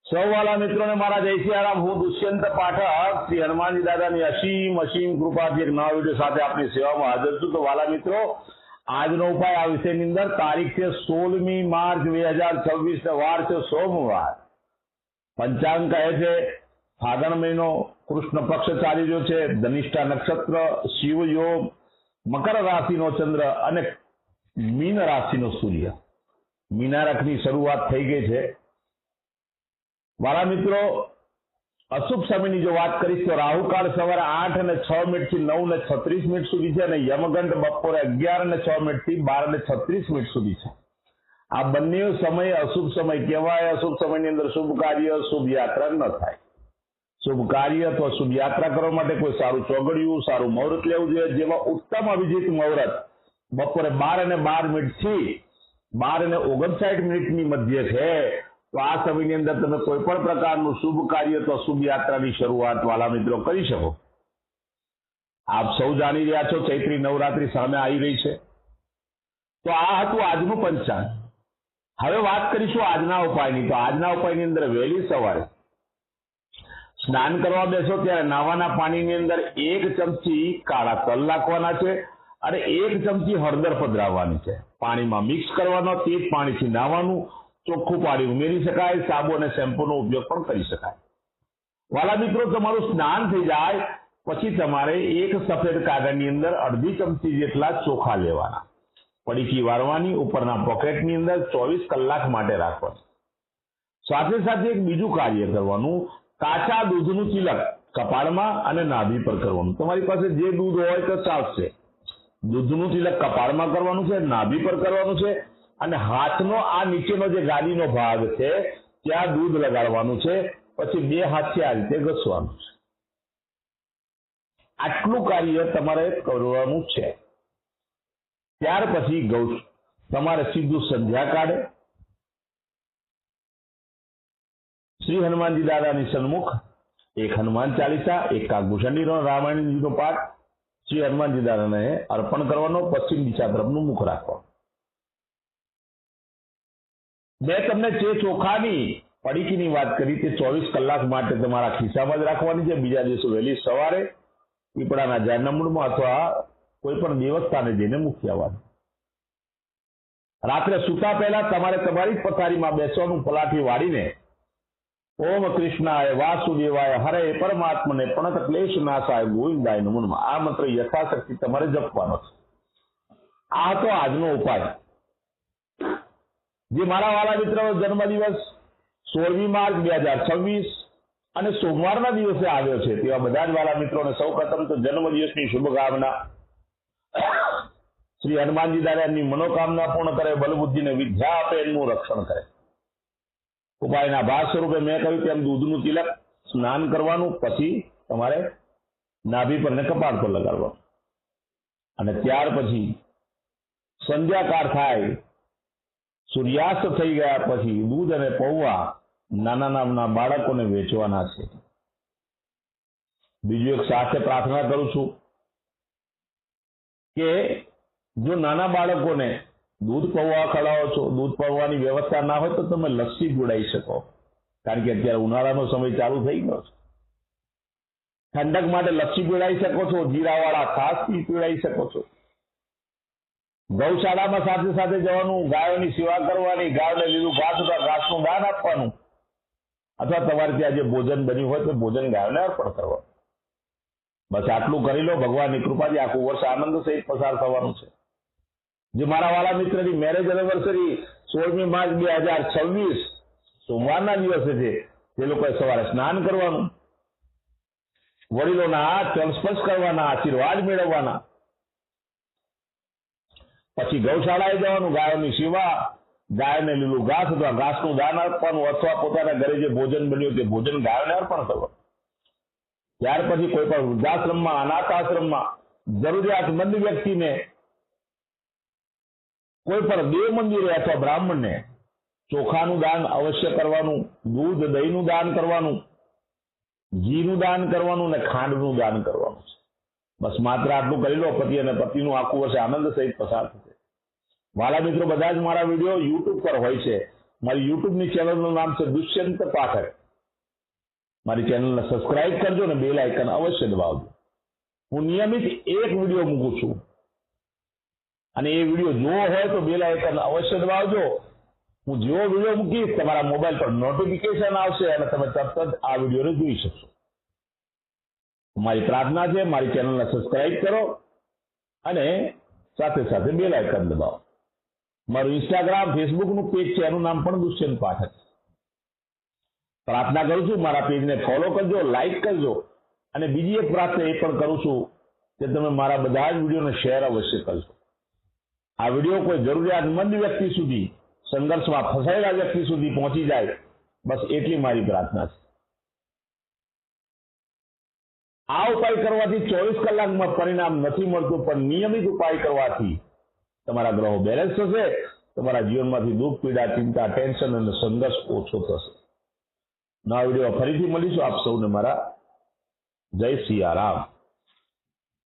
સૌવાલા મિત્રોને મારા જય સિયારામ। હું દુષ્યંત પાઠક શ્રી હનુમાનજી દાદાની અસીમ કૃપાથી એક નવા વિડીયો સાથે આપની સેવામાં હાજર છું। તો વાલા મિત્રો, આજનો ઉપાય આ વિષયની અંદર તારીખ છે 16મી માર્ચ 2026 વાર છે સોમવાર। પંચાંગ કહે છે ફાગણ મહિનો, કૃષ્ણ પક્ષ ચાલી રહ્યો છે, ધનિષ્ઠા નક્ષત્ર, શિવ યોગ, મકર રાશિનો ચંદ્ર અને મીન રાશિનો સૂર્ય। મીનારખની શરૂઆત થઈ ગઈ છે। વાલા મિત્રો, અશુભ સમયની જો વાત કરીશ તો રાહુકાળ સવારે 8:06 થી 9:36 સુધી છે અને યમગંટ બપોરે 11:06 થી 12:36 સુધી છે। આ બંને સમય અશુભ સમય કહેવાય। અશુભ સમયની અંદર શુભ કાર્ય, શુભ યાત્રા ન થાય। શુભ કાર્ય અથવા શુભ યાત્રા કરવા માટે કોઈ સારું ચોગડિયું, સારું મુહૂર્ત લેવું જોઈએ। જેમાં ઉત્તમ અભિજીત મુહૂર્ત બપોરે 12:12 થી 12:59 મધ્ય છે। તો આ સમયની અંદર તમે કોઈ પણ પ્રકારનું શુભ કાર્ય તો શુભ યાત્રાની શરૂઆત વાલા મિત્રો કરી શકો। આપ સૌ જાણી રહ્યા છો ચૈત્રી નવરાત્રી સામે આવી રહી છે। તો આ હતું આજનું પંચાંગ। હવે વાત કરીશું આજના ઉપાયની। તો આજના ઉપાયની અંદર વહેલી સવારે સ્નાન કરવા બેસો ત્યારે નાવાના પાણીની અંદર 1 ચમચી કાળા તલ નાખવાના છે અને 1 ચમચી હળદર પધરાવવાની છે। પાણીમાં મિક્સ કરવાનો, તે જ પાણીથી નાવાનું। ચોખ્ખું પાણી ઉમેરી શકાય, સાબુ અને શેમ્પૂનો ઉપયોગ પણ કરી શકાય। વાલા મિત્રો, તમારું સ્નાન થઈ જાય પછી તમારે એક સફેદ કાગળની અંદર 1/2 ચમચી જેટલા ચોખા લેવાના, પડીકી વાળવાની, ઉપરના પોકેટની અંદર 24 કલાક માટે રાખવાની। સાથે સાથે એક બીજું કાર્ય કરવાનું, કાચા દૂધનું તિલક કપાળમાં અને નાભી પર કરવાનું। તમારી પાસે જે દૂધ હોય તો ચાલશે। દૂધનું તિલક કપાળમાં કરવાનું છે, નાભી પર કરવાનું છે અને હાથનો આ નીચેનો જે ગાદીનો ભાગ છે ત્યાં દૂધ લગાડવાનું છે। પછી 2 હાથથી આ રીતે ઘસવાનું છે। આટલું કાર્ય તમારે કરવાનું છે। ત્યાર પછી તમારે સીધું સંધ્યા કાળે શ્રી હનુમાનજી દાદાની સન્મુખ એક હનુમાન ચાલીસા, એક કાગભૂષણનો રામાયણજીનો પાઠ શ્રી હનુમાનજી દાદાને અર્પણ કરવાનો। પશ્ચિમ દિશા તરફનું મુખ રાખવાનું। મેં તમને જે ચોખાની પડીકીની વાત કરી તે 24 કલાક માટે તમારા ખિસ્સામાં જ રાખવાની છે। બીજા દિવસે વહેલી સવારે પીપળાના ઝાડના મૂળમાં અથવા કોઈ પણ દેવસ્થાને જઈને મૂકી આવવાનું। રાત્રે સૂતા પહેલા તમારે તમારી પથારીમાં બેસવાનું, પલાઠી વાળીને ઓમ કૃષ્ણાય વાસુદેવાય હરે પરમાત્મને પ્રણત ક્લેશ નાશાય ગોવિંદાય નમો નમઃ આ મંત્ર યથાશક્તિ તમારે જપવાનો છે। આ તો આજનો ઉપાય। જે મારા વાલા મિત્રો જન્મદિવસ 16મી માર્ચ 2026 અને સોમવારના દિવસે આવ્યો છે તેવા બધા જ વાલા મિત્રોને સૌપ્રથમ તો જન્મદિવસની શુભકામના। શ્રી હનુમાનજી દાદાની મનોકામના પૂર્ણ કરે, બલબુદ્ધિને વિદ્યા આપે, એમનું રક્ષણ કરે। ઉપાયના ભાગ સ્વરૂપે મેં કહ્યું તેમ દૂધનું તિલક, સ્નાન કરવાનું, પછી તમારે નાભી પર ને કપાળ પર લગાડવાનું અને ત્યાર પછી સંધ્યાકાળ થાય, સૂર્યાસ્ત થઈ ગયા પછી દૂધ અને પૌવા નાના બાળકોને વેચવાના છે। બીજું એક સાથે પ્રાર્થના કરું છું કે જો નાના બાળકોને દૂધ પૌવા ખવડાવો છો, દૂધ પૌવાની વ્યવસ્થા ના હોય તો તમે લસ્સી પીવડાવી શકો, કારણ કે અત્યારે ઉનાળાનો સમય ચાલુ થઈ ગયો છે। ઠંડક માટે લસ્સી પીવડાવી શકો છો, જીરાવાળા છાશ પીવડાવી શકો છો। ગૌશાળામાં સાથે સાથે જવાનું, ગાયોની સેવા કરવાની, ગાયોને લીલું ઘાસ અથવા ઘાસનું દાન આપવાનું, અથવા તમારે ત્યાં જે ભોજન બન્યું હોય તો ભોજન ગાયોને અર્પણ કરવાનું। બસ આટલું કરી લો। ભગવાનની કૃપાથી આખું વર્ષ આનંદ સહિત પસાર થવાનું છે। જે મારા વાલા મિત્રની મેરેજ એનિવર્સરી 16મી માર્ચ 2026 સોમવારના દિવસે છે તે લોકોએ સવારે સ્નાન કરવાનું, વડીલોના હાથ સ્પર્શ કરવાના, આશીર્વાદ મેળવવાના, પછી ગૌશાળાએ જવાનું, ગાયોની સેવા, ગાયને લીલું ઘાસ અથવા ઘાસનું દાન આપવાનું, અથવા પોતાના ઘરે જે ભોજન બન્યું તે ભોજન ગાયોને અર્પણ કરવાનું। ત્યાર પછી કોઈ પણ વૃદ્ધાશ્રમમાં, અનાથ આશ્રમમાં જરૂરિયાતમંદ વ્યક્તિને, કોઈ પણ દેવ મંદિરે અથવા બ્રાહ્મણને ચોખાનું દાન અવશ્ય કરવાનું, દૂધ દહીંનું દાન કરવાનું, ઘીનું દાન કરવાનું અને ખાંડનું દાન કરવાનું છે। બસ માત્ર આટલું કરી લો। પતિ અને પત્નીનું આખું વર્ષ આનંદ સહિત પસાર થશે। વાલા મિત્રો, બધા જ મારા વિડીયો યુટ્યુબ પર હોય છે મારી યુટ્યુબની ચેનલનું નામ છે દુષ્યંત પાઠક. મારી ચેનલને સબસ્ક્રાઇબ કરજો અને બેલ આઇકન અવશ્ય દબાવજો. હું નિયમિત એક વિડીયો મૂકું છું અને એ વિડીયો જોવો હોય તો બેલ આઇકન અવશ્ય દબાવજો. હું જેવો વિડીયો મૂકીશ તમારા મોબાઈલ પર નોટિફિકેશન આવશે અને તમે તરત જ આ વિડીયોને જોઈ શકશો. મારી પ્રાર્થના છે મારી ચેનલને સબસ્ક્રાઇબ કરો અને સાથે સાથે બેલ આઇકન દબાવો. મારું ઇન્સ્ટાગ્રામ ફેસબુકનું પેજ છે એનું નામ પણ દુષ્યંત પાઠક. પ્રાર્થના કરું છું મારા પેજને ફોલો કરજો, લાઈક કરજો અને બીજી એક પ્રાર્થના એ પણ કરું છું કે તમે મારા બધા જ વિડીયોને શેર અવશ્ય કરજો. આ વિડીયો કોઈ જરૂરિયાતમંદ વ્યક્તિ સુધી, સંઘર્ષમાં ફસાયેલા વ્યક્તિ સુધી પહોંચી જાય, બસ એટલી મારી પ્રાર્થના છે. આ ઉપાય કરવાથી 24 કલાકમાં પરિણામ નથી મળતું, પણ નિયમિત ઉપાય કરવાથી તમારા ગ્રહો બેલેન્સ થશે, તમારા જીવનમાંથી દુઃખ, પીડા, ચિંતા, ટેન્શન અને સંઘર્ષ ઓછો થશે. નવા વિડીયો ફરીથી મળીશું. આપ સૌને મારા જય સિયારામ.